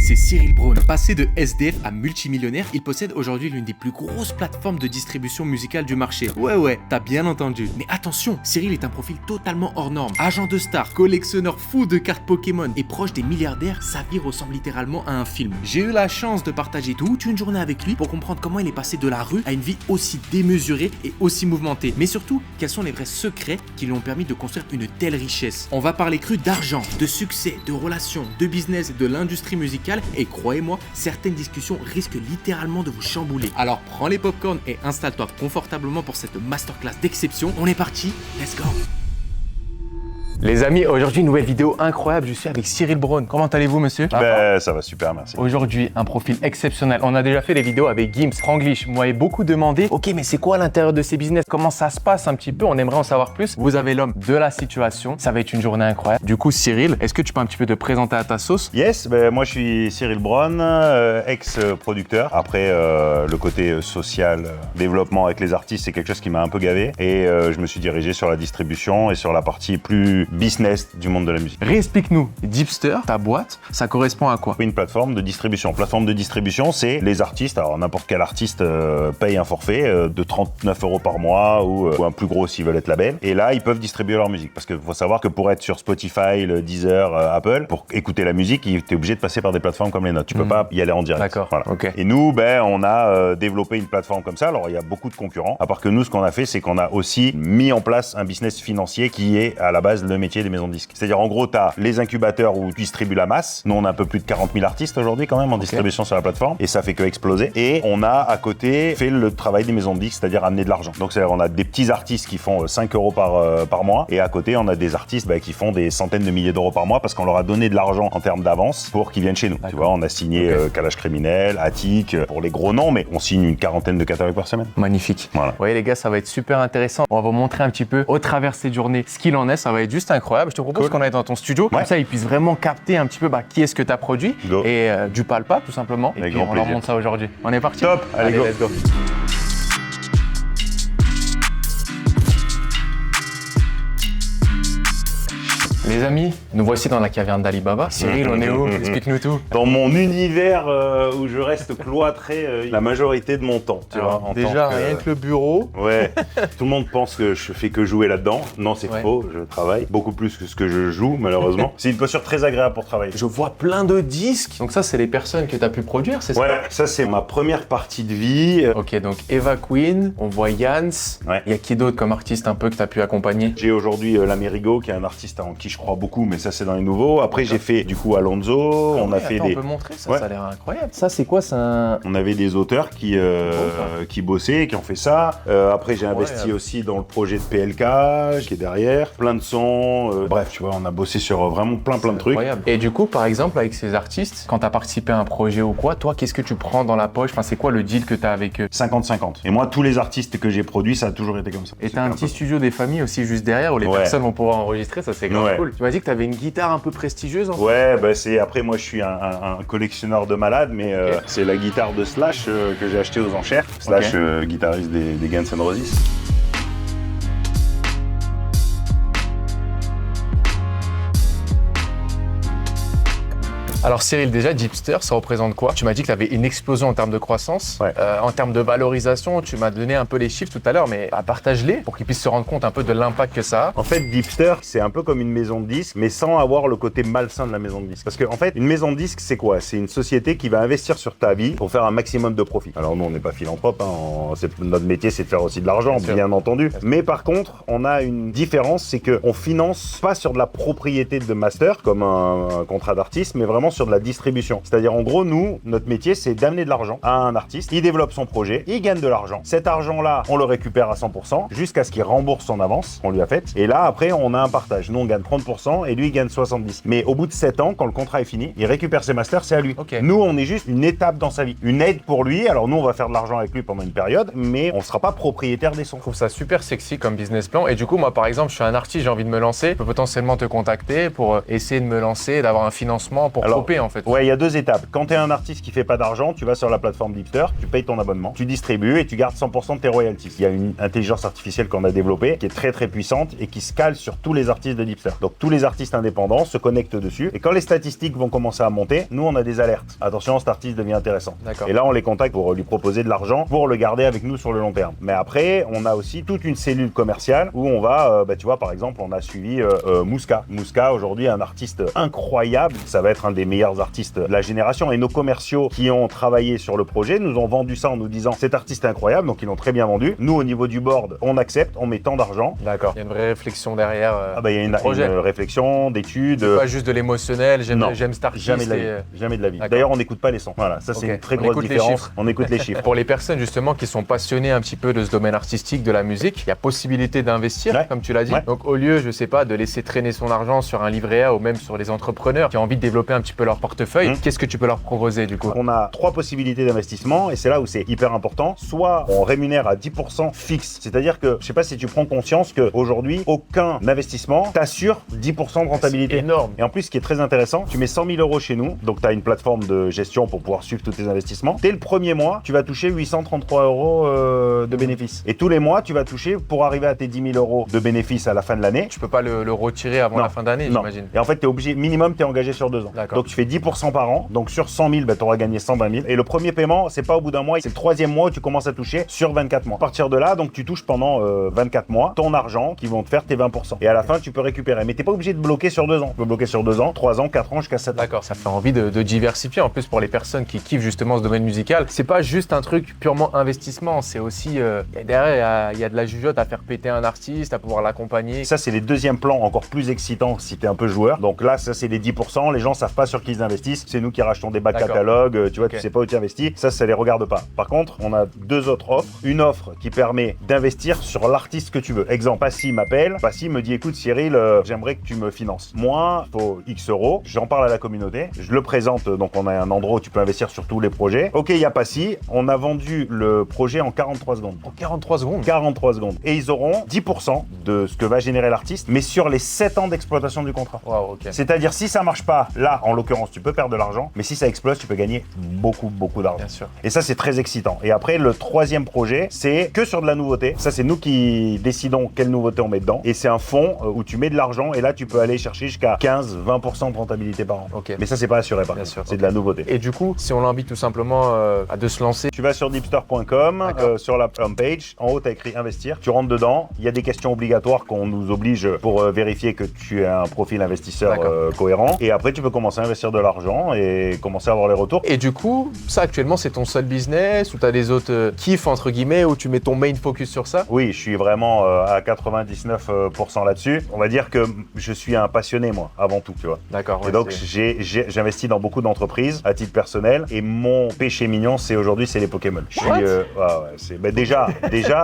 c'est Cyril Braun. Passé de SDF à multimillionnaire, il possède aujourd'hui l'une des plus grosses plateformes de distribution musicale du marché. Ouais, t'as bien entendu. Mais attention, Cyril est un profil totalement hors norme. Agent de star, collectionneur fou de cartes Pokémon et proche des milliardaires, sa vie ressemble littéralement à un film. J'ai eu la chance de partager toute une journée avec lui pour comprendre comment il est passé de la rue à une vie aussi démesurée et aussi mouvementée. Mais surtout, quels sont les vrais secrets qui lui ont permis de construire une telle richesse. On va parler cru d'argent, de succès, de relations, de business et de l'industrie musicale. Et croyez-moi, certaines discussions risquent littéralement de vous chambouler. Alors prends les popcorns et installe-toi confortablement pour cette masterclass d'exception. On est parti, let's go! Les amis, aujourd'hui une nouvelle vidéo incroyable, je suis avec Cyril Braun. Comment allez-vous monsieur? Ça va super, merci. Aujourd'hui, un profil exceptionnel. On a déjà fait des vidéos avec Gims, Franglish. Vous m'avez beaucoup demandé, ok mais c'est quoi l'intérieur de ces business? Comment ça se passe un petit peu? On aimerait en savoir plus. Vous avez l'homme de la situation, ça va être une journée incroyable. Du coup Cyril, est-ce que tu peux un petit peu te présenter à ta sauce? Yes, moi je suis Cyril Braun, ex-producteur. Après, le côté social, développement avec les artistes, c'est quelque chose qui m'a un peu gavé. Et je me suis dirigé sur la distribution et sur la partie plus business du monde de la musique. Réexplique-nous, Dipster, ta boîte, ça correspond à quoi? Une plateforme de distribution. Plateforme de distribution, c'est les artistes. Alors n'importe quel artiste paye un forfait de 39 € par mois ou un plus gros s'ils veulent être label. Et là, ils peuvent distribuer leur musique. Parce qu'il faut savoir que pour être sur Spotify, Deezer, Apple, pour écouter la musique, tu es obligé de passer par des plateformes comme les nôtres. Tu peux pas y aller en direct. D'accord, voilà. Ok. Et nous, on a développé une plateforme comme ça. Alors il y a beaucoup de concurrents. À part que nous, ce qu'on a fait, c'est qu'on a aussi mis en place un business financier qui est à la base le métier des maisons de disques. C'est-à-dire en gros, tu as les incubateurs où tu distribues la masse. Nous, on a un peu plus de 40 000 artistes aujourd'hui quand même en distribution sur la plateforme et ça fait que exploser. Et on a à côté fait le travail des maisons de disques, c'est-à-dire amener de l'argent. Donc c'est-à-dire on a des petits artistes qui font 5 € par mois et à côté on a des artistes qui font des centaines de milliers d'euros par mois parce qu'on leur a donné de l'argent en termes d'avance pour qu'ils viennent chez nous. Tu vois, on a signé Kalash Criminel, Attic, pour les gros noms, mais on signe une quarantaine de catalogues par semaine. Magnifique. Voilà. Vous voyez les gars, ça va être super intéressant. On va vous montrer un petit peu au travers de cette journée ce qu'il en est. Ça va être juste incroyable. Je te propose qu'on aille dans ton studio, comme ça ils puissent vraiment capter un petit peu qui est-ce que tu as produit et du palpable tout simplement. Et puis on leur montre ça aujourd'hui. On est parti? Top, allez go. Let's go. Les amis, nous voici dans la caverne d'Alibaba. Cyril, on est où? Explique-nous tout. Dans mon univers où je reste cloîtré la majorité de mon temps. Tu vois, déjà, rien que le bureau. Ouais, tout le monde pense que je fais que jouer là-dedans. Non, c'est faux, je travaille beaucoup plus que ce que je joue, malheureusement. C'est une posture très agréable pour travailler. Je vois plein de disques. Donc ça, c'est les personnes que tu as pu produire, c'est ça? Ouais, ça c'est ma première partie de vie. Ok, donc Eva Queen, on voit Yans. Ouais. Il y a qui d'autre comme artiste un peu que tu as pu accompagner? J'ai aujourd'hui l'Amérigo, qui est un artiste en qui je crois beaucoup, mais ça c'est dans les nouveaux. Après j'ai fait du coup Alonso, on a fait des... On peut montrer ça, ça a l'air incroyable. Ça c'est quoi? C'est un... On avait des auteurs qui bossaient, qui ont fait ça. Après j'ai investi aussi dans le projet de PLK, qui est derrière. Plein de sons, bref, tu vois, on a bossé sur vraiment plein de trucs. Incroyable. Et du coup, par exemple, avec ces artistes, quand tu as participé à un projet ou quoi, toi, qu'est-ce que tu prends dans la poche? Enfin, c'est quoi le deal que tu as avec eux? 50-50. Et moi, tous les artistes que j'ai produits, ça a toujours été comme ça. Et t'as un petit studio des familles aussi juste derrière où les personnes vont pouvoir enregistrer, ça c'est grave cool. Tu m'as dit que t'avais une guitare un peu prestigieuse en fait. Ouais, c'est après moi je suis un collectionneur de malades, mais c'est la guitare de Slash que j'ai acheté aux enchères. Slash, guitariste des Guns N' Roses. Alors Cyril, déjà Dipster, ça représente quoi? Tu m'as dit que tu avais une explosion en termes de croissance, en termes de valorisation, tu m'as donné un peu les chiffres tout à l'heure, mais partage-les pour qu'ils puissent se rendre compte un peu de l'impact que ça a. En fait, Dipster, c'est un peu comme une maison de disques, mais sans avoir le côté malsain de la maison de disques. Parce qu'en fait, une maison de disques, c'est quoi? C'est une société qui va investir sur ta vie pour faire un maximum de profit. Alors nous, on n'est pas philanthrope, notre métier, c'est de faire aussi de l'argent, bien entendu. Mais par contre, on a une différence, c'est qu'on finance pas sur de la propriété de master, comme un contrat d'artiste, mais vraiment sur de la distribution. C'est-à-dire, en gros, nous, notre métier, c'est d'amener de l'argent à un artiste. Il développe son projet, il gagne de l'argent. Cet argent-là, on le récupère à 100% jusqu'à ce qu'il rembourse son avance qu'on lui a faite. Et là, après, on a un partage. Nous, on gagne 30% et lui, il gagne 70%. Mais au bout de 7 ans, quand le contrat est fini, il récupère ses masters, c'est à lui. Nous, on est juste une étape dans sa vie. Une aide pour lui. Alors, nous, on va faire de l'argent avec lui pendant une période, mais on ne sera pas propriétaire des sons. Je trouve ça super sexy comme business plan. Et du coup, moi, par exemple, je suis un artiste, j'ai envie de me lancer. Je peux potentiellement te contacter pour essayer de me lancer, d'avoir un financement pour développer en fait. Ouais, il y a 2 étapes. Quand tu es un artiste qui fait pas d'argent, tu vas sur la plateforme Dipster, tu payes ton abonnement, tu distribues et tu gardes 100% de tes royalties. Il y a une intelligence artificielle qu'on a développée qui est très très puissante et qui se cale sur tous les artistes de Dipster. Donc tous les artistes indépendants se connectent dessus et quand les statistiques vont commencer à monter, nous on a des alertes. Attention, cet artiste devient intéressant. D'accord. Et là on les contacte pour lui proposer de l'argent pour le garder avec nous sur le long terme. Mais après, on a aussi toute une cellule commerciale où on va, tu vois, par exemple, on a suivi Mouska. Mouska, aujourd'hui, un artiste incroyable. Ça va être un des meilleurs artistes de la génération. Et nos commerciaux qui ont travaillé sur le projet nous ont vendu ça en nous disant cet artiste est incroyable, donc ils l'ont très bien vendu. Nous, au niveau du board, on accepte, on met tant d'argent. D'accord. Il y a une vraie réflexion derrière. Il y a une réflexion, d'études. C'est pas juste de l'émotionnel, j'aime cet artiste. Jamais de la vie. Jamais de la vie. D'ailleurs, on n'écoute pas les sons. Voilà, ça c'est une très grosse différence. On écoute les chiffres. Pour les personnes justement qui sont passionnées un petit peu de ce domaine artistique, de la musique, il y a possibilité d'investir, comme tu l'as dit. Donc au lieu, je sais pas, de laisser traîner son argent sur un livret A ou même sur les entrepreneurs qui ont envie de développer un petit peu leur portefeuille, qu'est-ce que tu peux leur proposer du coup? On a 3 possibilités d'investissement et c'est là où c'est hyper important. Soit on rémunère à 10% fixe, c'est-à-dire que je sais pas si tu prends conscience qu'aujourd'hui, aucun investissement t'assure 10% de rentabilité. C'est énorme. Et en plus, ce qui est très intéressant, tu mets 100 000 euros chez nous, donc tu as une plateforme de gestion pour pouvoir suivre tous tes investissements. Dès le premier mois, tu vas toucher 833 euros de bénéfices. Et tous les mois, tu vas toucher, pour arriver à tes 10 000 euros de bénéfices à la fin de l'année. Tu peux pas le retirer avant la fin d'année, j'imagine. Et en fait, tu es obligé, minimum, tu es engagé sur 2 ans. Donc tu fais 10% par an. Donc sur 100 000, tu auras gagné 120 000. Et le premier paiement, c'est pas au bout d'un mois, c'est le 3e mois où tu commences à toucher sur 24 mois. À partir de là, donc tu touches pendant 24 mois ton argent qui vont te faire tes 20%. Et à la fin, tu peux récupérer. Mais t'es pas obligé de bloquer sur 2 ans. Tu peux bloquer sur 2 ans, 3 ans, 4 ans, jusqu'à 7 ans. D'accord, ça fait envie de diversifier. En plus, pour les personnes qui kiffent justement ce domaine musical, c'est pas juste un truc purement investissement, c'est aussi derrière, il y a de la jugeote à faire péter un artiste, à pouvoir l'accompagner. Ça, c'est les deuxièmes plans encore plus excitants si t'es un peu joueur. Donc là, ça, c'est les 10%. Les gens savent pas sur qui ils investissent. C'est nous qui rachetons des bacs catalogues. Tu vois, tu sais pas où tu investis. Ça les regarde pas. Par contre, on a 2 autres offres. Une offre qui permet d'investir sur l'artiste que tu veux. Exemple, Passy m'appelle. Passy me dit, écoute Cyril, j'aimerais que tu me finances. Moi, il faut X euros. J'en parle à la communauté. Je le présente. Donc on a un endroit où tu peux investir sur tous les projets. Ok, il y a Passy. On a vendu le projet en 43 secondes. En 43 secondes 43 secondes. Et ils auront 10% de ce que va générer l'artiste, mais sur les 7 ans d'exploitation du contrat. Wow, ok. C'est-à-dire, si ça marche pas, là, en l'occurrence, tu peux perdre de l'argent, mais si ça explose, tu peux gagner beaucoup d'argent. Bien sûr. Et ça, c'est très excitant. Et après, le 3e projet, c'est que sur de la nouveauté. Ça, c'est nous qui décidons quelle nouveauté on met dedans. Et c'est un fonds où tu mets de l'argent et là, tu peux aller chercher jusqu'à 15-20% de rentabilité par an. Ok. Mais ça, c'est pas assuré par Bien contre. sûr. C'est de la nouveauté. Et du coup, si on l'invite tout simplement à de se lancer, Tu vas sur dipster.com, sur la homepage, en haut, tu as écrit investir. Tu rentres dedans. Il y a des questions obligatoires qu'on nous oblige pour vérifier que tu as un profil investisseur cohérent. Et après, tu peux commencer à investir de l'argent et commencer à avoir les retours. Et du coup, ça actuellement, c'est ton seul business ou tu as des autres kiffs, entre guillemets, où tu mets ton main focus sur ça? Oui, je suis vraiment à 99% là-dessus. On va dire que je suis un passionné, moi, avant tout, tu vois. D'accord. Et donc, j'investis dans beaucoup d'entreprises à titre personnel. Et mon péché mignon, aujourd'hui, c'est les Pokémon. Déjà,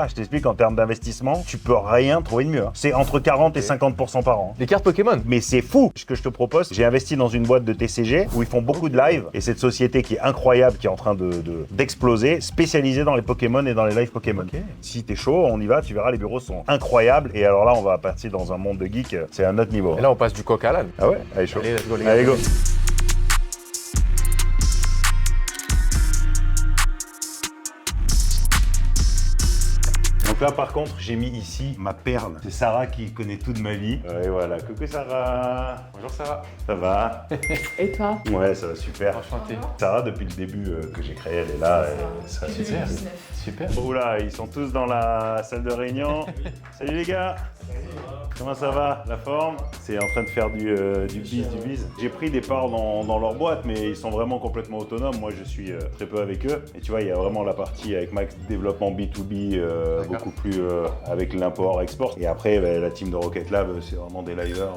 je t'explique, en termes d'investissement, tu peux rien trouver de mieux. Hein. C'est entre 40 et 50% par an. Des cartes Pokémon? Mais c'est fou ce que je te propose. J'ai investi dans une boîte de TCG où ils font beaucoup de live. Et cette société qui est incroyable, qui est en train d'exploser, spécialisée dans les Pokémon et dans les live Pokémon. Okay. Si t'es chaud, on y va, tu verras, les bureaux sont incroyables. Et alors là, on va partir dans un monde de geek, c'est un autre niveau. Et là, on passe du coq à l'âne. Ah ouais? Allez, chaud. Allez, let's go, les gars. Allez, go. Donc là, par contre, j'ai mis ici ma perle. C'est Sarah qui connaît tout de ma vie. Et voilà. Coucou Sarah. Bonjour Sarah. Ça va? Et toi? Ouais, ça va super. Enchanté. Sarah, depuis le début que j'ai créé, elle est là. Ça va super. Super. Oula, ils sont tous dans la salle de réunion. Salut les gars. Comment ça va? La forme? C'est en train de faire du biz. J'ai pris des parts dans leur boîte, mais ils sont vraiment complètement autonomes. Moi, je suis très peu avec eux. Et tu vois, il y a vraiment la partie avec Max développement B2B, beaucoup plus avec l'import-export. Et après, la team de Rocket Lab, c'est vraiment des livers.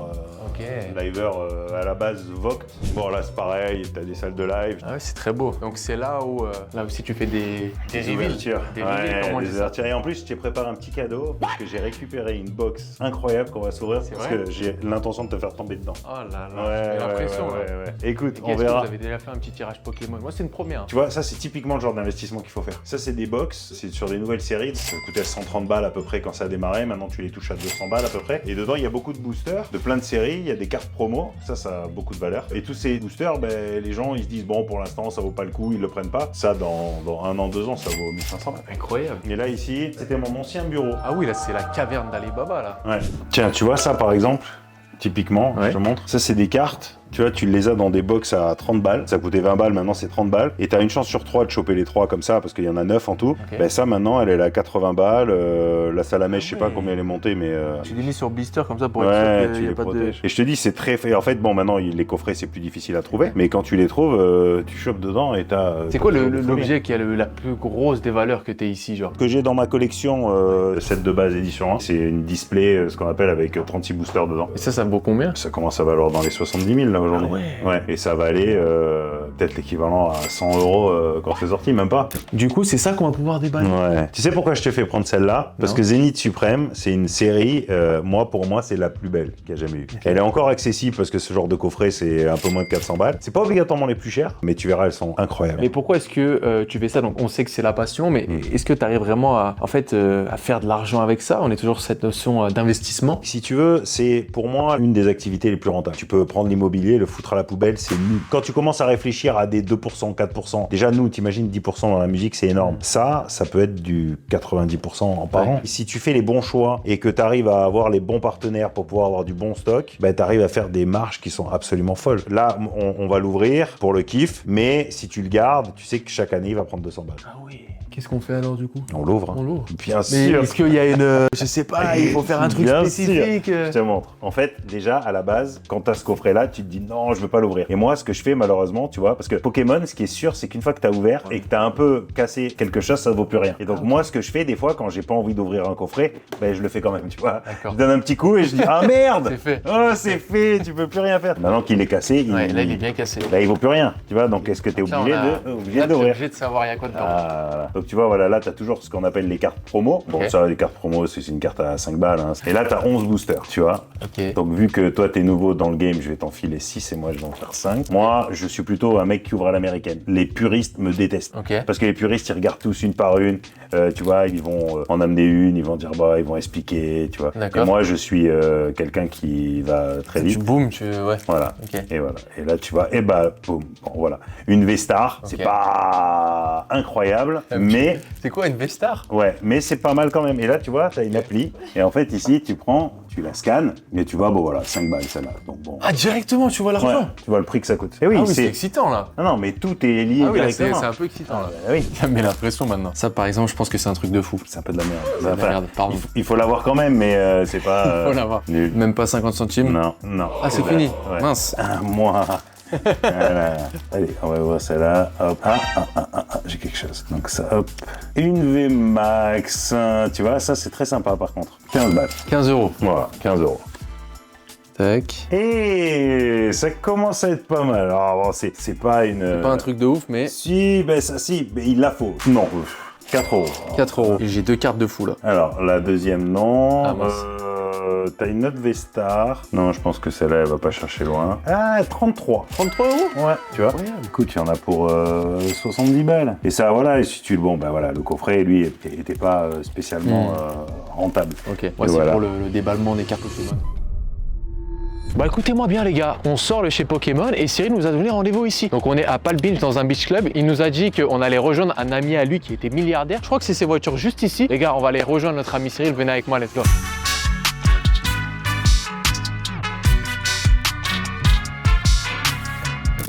Livers à la base Voct. Bon, là, c'est pareil, t'as des salles de live. Ah ouais, c'est très beau. Donc, c'est là où là aussi tu fais des ouvertures. Des ouvertures. Et en plus, je t'ai préparé un petit cadeau parce que j'ai récupéré une box incroyable qu'on va s'ouvrir parce que j'ai l'intention de te faire tomber dedans. Oh là là, j'ai l'impression. Ouais. Écoute, on Est-ce verra. que vous avez déjà fait un petit tirage Pokémon? Moi, c'est une première. Tu vois, ça, c'est typiquement le genre d'investissement qu'il faut faire. Ça, c'est des box, c'est sur des nouvelles séries, ça coûtait 100 130 balles à peu près quand ça a démarré. Maintenant, tu les touches à 200 balles à peu près. Et dedans, il y a beaucoup de boosters, de plein de séries. Il y a des cartes promo. Ça a beaucoup de valeur. Et tous ces boosters, les gens, ils se disent, bon, pour l'instant, ça vaut pas le coup, ils le prennent pas. Ça, dans 1 an, 2 ans, ça vaut 1500 balles. Incroyable. Et là, ici, c'était mon ancien bureau. Ah oui, là, c'est la caverne d'Alibaba, là. Ouais. Tiens, tu vois ça, par exemple, typiquement, je te montre. Ça, c'est des cartes. Tu vois, tu les as dans des box à 30 balles. Ça coûtait 20 balles, maintenant c'est 30 balles. Et t'as une chance sur 3 de choper les 3 comme ça, parce qu'il y en a 9 en tout. Okay. Ben ça, maintenant, elle est à 80 balles. La Salamèche, je sais pas combien elle est montée, mais... Tu les mets sur blister comme ça pour être sûr qu'il n'y a pas de... Et je te dis, c'est très... Et en fait, bon, maintenant, les coffrets, c'est plus difficile à trouver. Mais quand tu les trouves, tu chopes dedans et t'as... C'est quoi l'objet qui a la plus grosse des valeurs que t'es ici, genre? Que j'ai dans ma collection, celle de base édition 1, c'est une display, ce qu'on appelle avec 36 boosters dedans. Et ça vaut combien? Ça commence à valoir dans les 70 000 là aujourd'hui. Ah ouais. Et ça va aller peut-être l'équivalent à 100 euros quand c'est sorti, même pas. Du coup, c'est ça qu'on va pouvoir déballer. Ouais. Tu sais pourquoi je te fais prendre celle-là? Parce que Zénith Suprême, c'est une série, pour moi, c'est la plus belle qu'il y a jamais eu. Okay. Elle est encore accessible parce que ce genre de coffret, c'est un peu moins de 400 balles. C'est pas obligatoirement les plus chères, mais tu verras, elles sont incroyables. Mais pourquoi est-ce que tu fais ça? Donc, on sait que c'est la passion, mais est-ce que tu arrives vraiment à faire de l'argent avec ça? On est toujours sur cette notion d'investissement. Si tu veux, c'est pour moi une des activités les plus rentables. Tu peux prendre l'immobilier, le foutre à la poubelle, c'est nul. Quand tu commences à réfléchir à des 2%, 4%, déjà nous, t'imagines 10% dans la musique, c'est énorme. Ça peut être du 90% par an. Si tu fais les bons choix et que tu arrives à avoir les bons partenaires pour pouvoir avoir du bon stock, tu arrives à faire des marges qui sont absolument folles. Là, on va l'ouvrir pour le kiff, mais si tu le gardes, tu sais que chaque année, il va prendre 200 balles. Ah oui. Qu'est-ce qu'on fait alors du coup? On l'ouvre. On l'ouvre. Bien sûr. Mais est-ce qu'il y a une... je sais pas, il faut faire un truc spécifique. Je te montre. En fait, déjà, à la base, quand t'as ce coffret-là, tu te dis non, je veux pas l'ouvrir. Et moi, ce que je fais malheureusement, tu vois, parce que Pokémon, ce qui est sûr, c'est qu'une fois que t'as ouvert et que t'as un peu cassé quelque chose, ça ne vaut plus rien. Et donc moi, ce que je fais des fois, quand j'ai pas envie d'ouvrir un coffret, je le fais quand même, tu vois. Je donne un petit coup et je dis ah merde, c'est fait. Oh, c'est fait, tu peux plus rien faire. Maintenant qu'il est cassé, là il est bien cassé. Là, il vaut plus rien, tu vois. Donc est-ce que t'es obligé d'ouvrir? Obligé de savoir il y a quoi dedans. Voilà. Donc tu vois, voilà, là t'as toujours ce qu'on appelle les cartes promo. Bon, ça, les cartes promo, c'est une carte à 5 balles. Hein. Et là, t'as 11 boosters, tu vois. Donc, vu que toi, t'es nouveau dans le game, je vais t'en filer 6 et moi, je vais en faire 5. Moi, je suis plutôt un mec qui ouvre à l'américaine. Les puristes me détestent. Parce que les puristes, ils regardent tous une par une. Tu vois, ils vont en amener une, ils vont dire, ils vont expliquer, tu vois. Et moi, je suis quelqu'un qui va très vite. Tu boum, ouais. Voilà. Et voilà. Et là, tu vois, boum. Bon, voilà. Une V-Star, c'est pas incroyable, mais... C'est quoi une V-Star? Ouais, mais c'est pas mal quand même. Et là, tu vois, t'as une appli. Et en fait, ici, tu la scannes, et tu vois, bon voilà, 5 balles, celle-là. Donc bon. Ah, directement, tu vois l'argent? Tu vois le prix que ça coûte. Et oui, c'est excitant, là. Non, mais tout est lié directement. C'est un peu excitant, là. Oui. Ça me met la pression, maintenant. Ça, par exemple, je pense que c'est un truc de fou. C'est un peu de la merde. C'est de la merde, pardon. Il faut l'avoir quand même, mais c'est pas... Il faut l'avoir. Nul. Même pas 50 centimes? Non. Ah, c'est fini. Mince. Moi... Voilà. Allez, on va voir celle-là. Hop. J'ai quelque chose. Donc ça, hop. Une VMAX. Tu vois, ça, c'est très sympa, par contre. 15 balles. 15 euros. Voilà, 15 euros. Tac. Et ça commence à être pas mal. Alors, bon, c'est pas une... C'est pas un truc de ouf, mais... Si, mais il la faut. Non, 4 euros. 4 euros. J'ai 2 cartes de fou, là. Alors, la deuxième, non. Ah, mince. T'as une autre V-Star. Non, je pense que celle-là, elle va pas chercher loin. Ah, 33. 33 euros? Ouais, tu vois. Écoute, il y en a pour 70 balles. Et ça, voilà, et si tu le... Bon, voilà, le coffret, lui, était pas spécialement rentable. Ok, c'est voilà. Pour le déballement des cartes Pokémon. Écoutez-moi bien les gars, on sort de chez Pokémon et Cyril nous a donné rendez-vous ici. Donc on est à Palm Beach dans un beach club. Il nous a dit qu'on allait rejoindre un ami à lui qui était milliardaire. Je crois que c'est ses voitures juste ici. Les gars, on va aller rejoindre notre ami Cyril. Venez avec moi, let's go.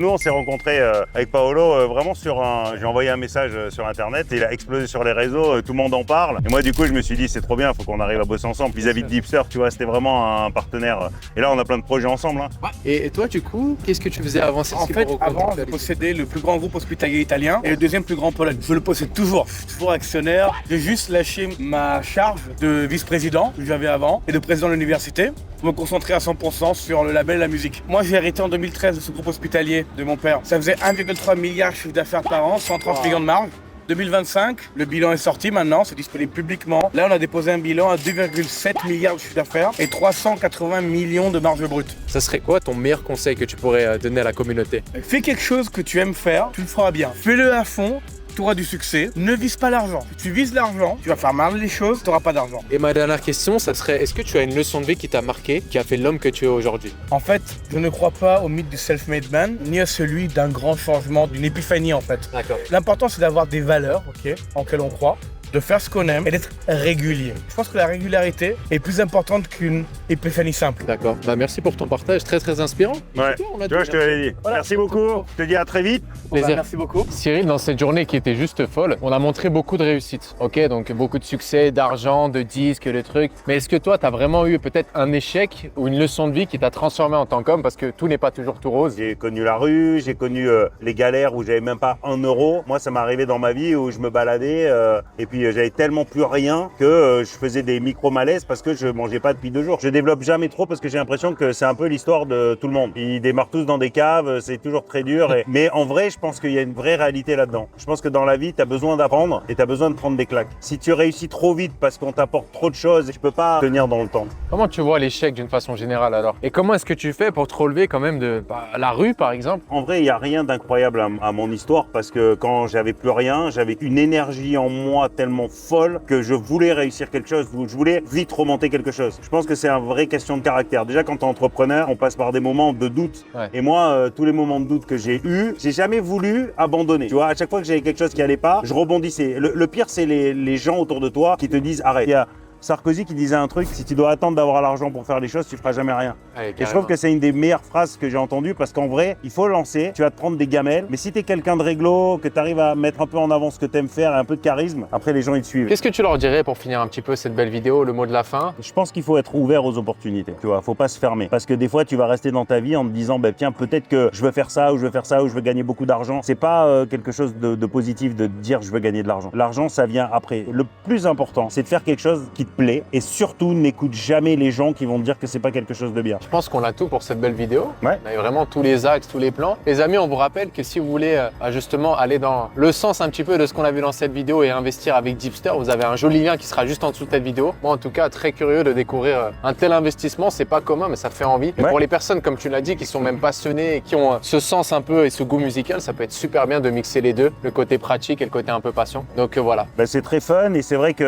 Nous, on s'est rencontrés avec Paolo vraiment sur un... J'ai envoyé un message sur Internet, et il a explosé sur les réseaux, tout le monde en parle. Et moi, du coup, je me suis dit, c'est trop bien, il faut qu'on arrive à bosser ensemble. Vis-à-vis de Deepster, tu vois, c'était vraiment un partenaire. Et là, on a plein de projets ensemble. Hein. Et toi, du coup, qu'est-ce que tu faisais avant? En fait, avant, je possédais le plus grand groupe hospitalier italien et le deuxième plus grand Pologne. Je le possède toujours. Je suis toujours actionnaire. J'ai juste lâché ma charge de vice-président que j'avais avant et de président de l'université pour me concentrer à 100% sur le label et la musique. Moi, j'ai hérité en 2013 de ce groupe hospitalier de mon père. Ça faisait 1,3 milliard de chiffre d'affaires par an, 130 millions de marge. 2025, le bilan est sorti maintenant, c'est disponible publiquement. Là, on a déposé un bilan à 2,7 milliards de chiffre d'affaires et 380 millions de marge brute. Ça serait quoi ton meilleur conseil que tu pourrais donner à la communauté? Fais quelque chose que tu aimes faire, tu le feras bien. Fais-le à fond tu auras du succès. Ne vise pas l'argent. Si tu vises l'argent, tu vas faire mal les choses, tu n'auras pas d'argent. Et ma dernière question, ça serait, est-ce que tu as une leçon de vie qui t'a marqué, qui a fait l'homme que tu es aujourd'hui? En fait, je ne crois pas au mythe du self-made man, ni à celui d'un grand changement, d'une épiphanie en fait. D'accord. L'important, c'est d'avoir des valeurs, ok, en quelles on croit, de faire ce qu'on aime et d'être régulier. Je pense que la régularité est plus importante qu'une épiphanie simple. D'accord. Bah, merci pour ton partage, très inspirant. Ouais. Tu vois, Tu vois, je te l'avais dit. Voilà. Merci beaucoup. Je te dis à très vite. Plaisir. Merci beaucoup. Cyril, dans cette journée qui était juste folle, on a montré beaucoup de réussite. Ok, donc beaucoup de succès, d'argent, de disques, de trucs. Mais est-ce que toi, tu as vraiment eu peut-être un échec ou une leçon de vie qui t'a transformé en tant qu'homme? Parce que tout n'est pas toujours tout rose. J'ai connu la rue, j'ai connu les galères où j'avais même pas 1 euro. Moi, ça m'est arrivé dans ma vie où je me baladais et puis j'avais tellement plus rien que je faisais des micro-malaises parce que je mangeais pas depuis 2 jours. Je développe jamais trop parce que j'ai l'impression que c'est un peu l'histoire de tout le monde. Ils démarrent tous dans des caves, c'est toujours très dur. Mais en vrai, je pense qu'il y a une vraie réalité là-dedans. Je pense que dans la vie, tu as besoin d'apprendre et tu as besoin de prendre des claques. Si tu réussis trop vite parce qu'on t'apporte trop de choses, tu peux pas tenir dans le temps. Comment tu vois l'échec d'une façon générale alors? Et comment est-ce que tu fais pour te relever quand même de la rue par exemple? En vrai, il n'y a rien d'incroyable à mon histoire parce que quand j'avais plus rien, j'avais une énergie en moi tellement folle que je voulais réussir quelque chose, je voulais vite remonter quelque chose. Je pense que c'est une vraie question de caractère. Déjà, quand tu es entrepreneur, on passe par des moments de doute. Ouais. Et moi, tous les moments de doute que j'ai eus, j'ai jamais voulu abandonner. Tu vois, à chaque fois que j'avais quelque chose qui allait pas, je rebondissais. Le pire, c'est les gens autour de toi qui te disent arrête. Il y a Sarkozy qui disait un truc, si tu dois attendre d'avoir l'argent pour faire les choses, tu feras jamais rien. Allez, Et je trouve que c'est une des meilleures phrases que j'ai entendues parce qu'en vrai, il faut lancer, tu vas te prendre des gamelles, mais si tu es quelqu'un de réglo, que tu arrives à mettre un peu en avant ce que tu aimes faire et un peu de charisme, après les gens ils te suivent. Qu'est-ce que tu leur dirais pour finir un petit peu cette belle vidéo, le mot de la fin? Je pense qu'il faut être ouvert aux opportunités, tu vois, faut pas se fermer. Parce que des fois, tu vas rester dans ta vie en te disant, bah, tiens, peut-être que je veux faire ça, ou je veux faire ça, ou je veux gagner beaucoup d'argent. C'est pas quelque chose de positif de dire je veux gagner de l'argent. L'argent, ça vient après. Le plus important, c'est de faire quelque chose qui te plaît et surtout n'écoute jamais les gens qui vont te dire que c'est pas quelque chose de bien. Je pense qu'on a tout pour cette belle vidéo. Ouais. On a vraiment tous les axes, tous les plans. Les amis, on vous rappelle que si vous voulez justement aller dans le sens un petit peu de ce qu'on a vu dans cette vidéo et investir avec Deepster, vous avez un joli lien qui sera juste en dessous de cette vidéo. Moi, en tout cas, très curieux de découvrir un tel investissement. C'est pas commun, mais ça fait envie. Et Ouais. pour les personnes, comme tu l'as dit, qui sont même passionnées et qui ont ce sens un peu et ce goût musical, ça peut être super bien de mixer les deux, le côté pratique et le côté un peu passion. Donc voilà. Ben, c'est très fun et c'est vrai qu'il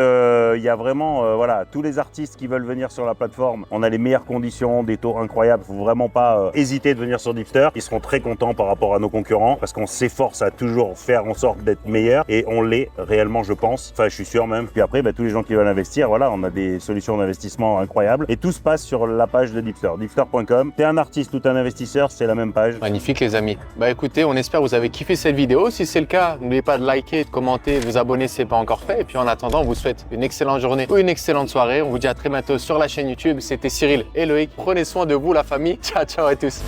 y a vraiment voilà, tous les artistes qui veulent venir sur la plateforme. On a les meilleures conditions, des taux incroyables. Il ne faut vraiment pas hésiter de venir sur Deepster. Ils seront très contents par rapport à nos concurrents parce qu'on s'efforce à toujours faire en sorte d'être meilleur et on l'est réellement, je pense. Enfin, je suis sûr même. Puis après, ben, tous les gens qui veulent investir, voilà, on a des solutions d'investissement incroyables et tout se passe sur la page de Deepster, deepster.com. T'es un artiste ou t'es un investisseur, c'est la même page. Magnifique les amis. Bah écoutez, on espère que vous avez kiffé cette vidéo. Si c'est le cas, n'oubliez pas de liker, de commenter, de vous abonner si ce n'est pas encore fait. Et puis en attendant, on vous souhaite une excellente journée ou une excellente soirée. On vous dit à très bientôt sur la chaîne YouTube. C'était Cyril et Loïc. Prenez soin de vous la famille. Ciao, ciao à tous.